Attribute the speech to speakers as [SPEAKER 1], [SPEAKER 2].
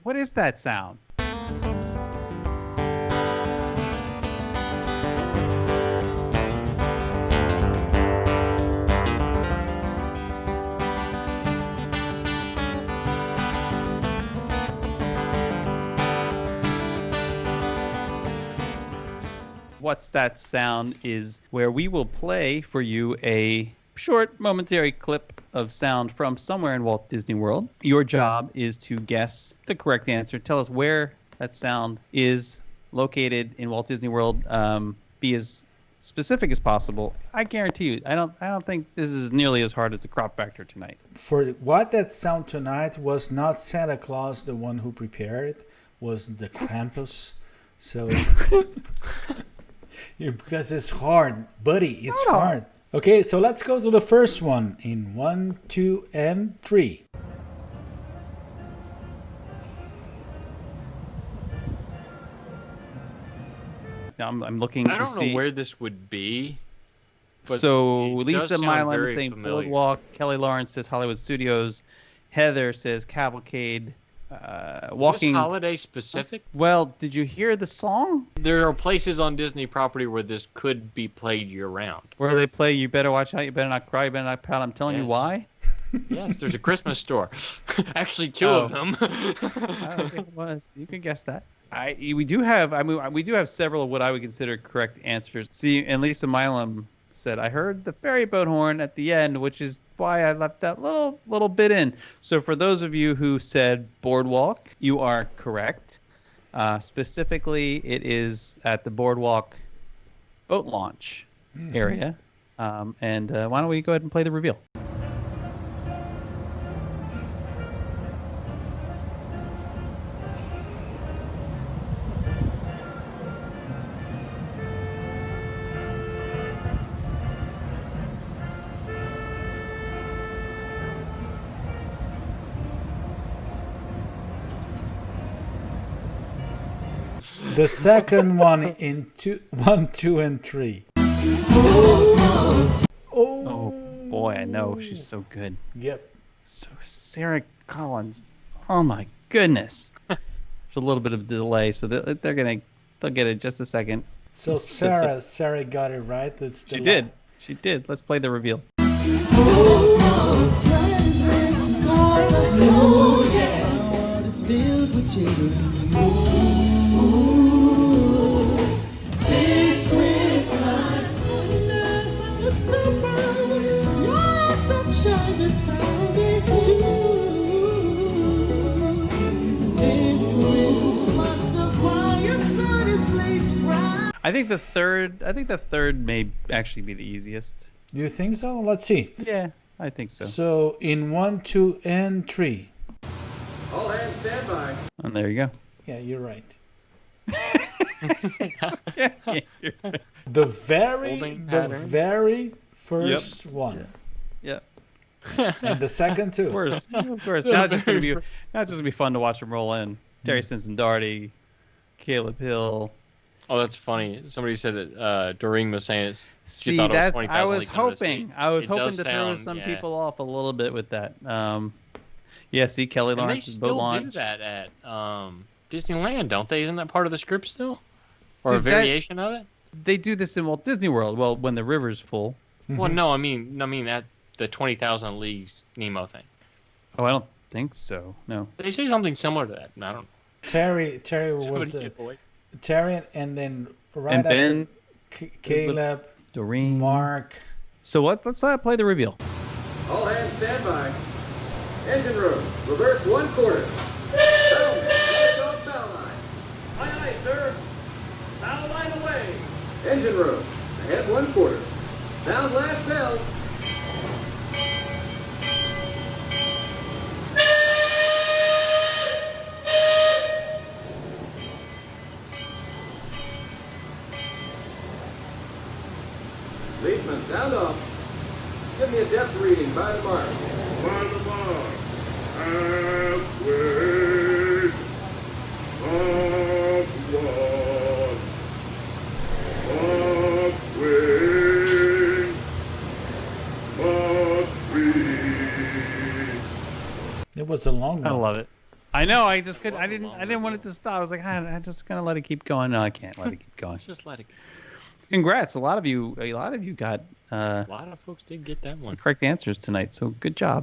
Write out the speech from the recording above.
[SPEAKER 1] What is that sound? What's That Sound is where we will play for you a short momentary clip of sound from somewhere in Walt Disney World. Your job is to guess the correct answer. Tell us where that sound is located in Walt Disney World. Be as specific as possible. I guarantee you, I don't think this is nearly as hard as the crop factor tonight.
[SPEAKER 2] For what that sound tonight was not Santa Claus, the one who prepared it, was the Krampus. So because it's hard, buddy, it's hard. Okay, so let's go to the first one in 1, 2, and 3.
[SPEAKER 1] Now I'm looking.
[SPEAKER 3] I don't know where this would be.
[SPEAKER 1] So Lisa Milan
[SPEAKER 3] very
[SPEAKER 1] is saying
[SPEAKER 3] familiar.
[SPEAKER 1] Boardwalk. Kelly Lawrence says Hollywood Studios. Heather says Cavalcade. Walking.
[SPEAKER 3] Is this holiday specific?
[SPEAKER 1] Well, did you hear the song?
[SPEAKER 3] There are places on Disney property where this could be played year round.
[SPEAKER 1] Where they play "You Better Watch Out, You Better Not Cry, You Better Not Pout." I'm telling you
[SPEAKER 3] Yes.
[SPEAKER 1] why.
[SPEAKER 3] Yes, there's a Christmas store. Actually, two
[SPEAKER 1] Oh.
[SPEAKER 3] of them.
[SPEAKER 1] I don't think it was. You can guess that. We do have several of what I would consider correct answers. See, and Lisa Milam said, I heard the ferry boat horn at the end, which is why I left that little bit in. So for those of you who said Boardwalk, you are correct. Specifically, it is at the Boardwalk boat launch area. And why don't we go ahead and play the reveal?
[SPEAKER 2] The second one in 1, 2, and 3.
[SPEAKER 1] Oh boy, I know. She's so good.
[SPEAKER 2] Yep.
[SPEAKER 1] So Sarah Collins, oh my goodness. There's a little bit of delay, so they'll get it in just a second.
[SPEAKER 2] So Sarah got it right. It's the
[SPEAKER 1] She did. Let's play the reveal. I think the third may actually be the easiest.
[SPEAKER 2] Do you think so? Let's see.
[SPEAKER 1] Yeah, I think so.
[SPEAKER 2] So in 1, 2, and 3.
[SPEAKER 4] All hands stand by.
[SPEAKER 1] And there you go.
[SPEAKER 2] Yeah, you're right.
[SPEAKER 1] Yeah.
[SPEAKER 2] The
[SPEAKER 3] Holding pattern.
[SPEAKER 2] very first one.
[SPEAKER 1] Yeah.
[SPEAKER 2] And the second too.
[SPEAKER 1] Of course. Now it's just gonna be fun to watch them roll in. Terry Stinson Darty, Caleb Hill.
[SPEAKER 3] Oh, that's funny. Somebody said that Doreen was saying she
[SPEAKER 1] See,
[SPEAKER 3] thought it was
[SPEAKER 1] that
[SPEAKER 3] 20,000
[SPEAKER 1] I was
[SPEAKER 3] leagues under the sea.
[SPEAKER 1] hoping. I was
[SPEAKER 3] It
[SPEAKER 1] hoping
[SPEAKER 3] does
[SPEAKER 1] to throw
[SPEAKER 3] sound,
[SPEAKER 1] some
[SPEAKER 3] yeah.
[SPEAKER 1] people off a little bit with that. Yeah, see Kelly
[SPEAKER 3] And they
[SPEAKER 1] Lawrence's boat
[SPEAKER 3] still do
[SPEAKER 1] launch.
[SPEAKER 3] that at Disneyland, don't they? Isn't that part of the script still? Or a
[SPEAKER 1] Dude,
[SPEAKER 3] variation of it?
[SPEAKER 1] They do this in Walt Disney World. Well, when the river's full.
[SPEAKER 3] Well, no, I mean at the 20,000 Leagues Nemo thing.
[SPEAKER 1] Oh, I don't think so. No.
[SPEAKER 3] They say something similar to that. and I don't know.
[SPEAKER 2] Terry was
[SPEAKER 3] Somebody
[SPEAKER 2] the
[SPEAKER 3] get away.
[SPEAKER 2] Terry, and then right
[SPEAKER 1] And Ben,
[SPEAKER 2] after Caleb,
[SPEAKER 1] Doreen,
[SPEAKER 2] Mark.
[SPEAKER 1] So let's play the reveal.
[SPEAKER 4] All hands stand by. Engine room. Reverse 1/4. Bellman. Lift off bow line. Aye, aye, sir. Bow line away. Engine room. Ahead 1/4. Sound last bell. Leadman, sound off. Give me a depth reading by the mark. By the mark. Halfway. Upward. Upwind. Upbeat.
[SPEAKER 2] It was a long one.
[SPEAKER 1] I love it. I know. I just couldn't. I didn't want it to stop. I was like, I'm just gonna let it keep going. No, I can't let it keep going.
[SPEAKER 3] Let's just let it go.
[SPEAKER 1] Congrats. A lot of you got
[SPEAKER 3] A lot of folks did get that one.
[SPEAKER 1] correct answers tonight. So good job.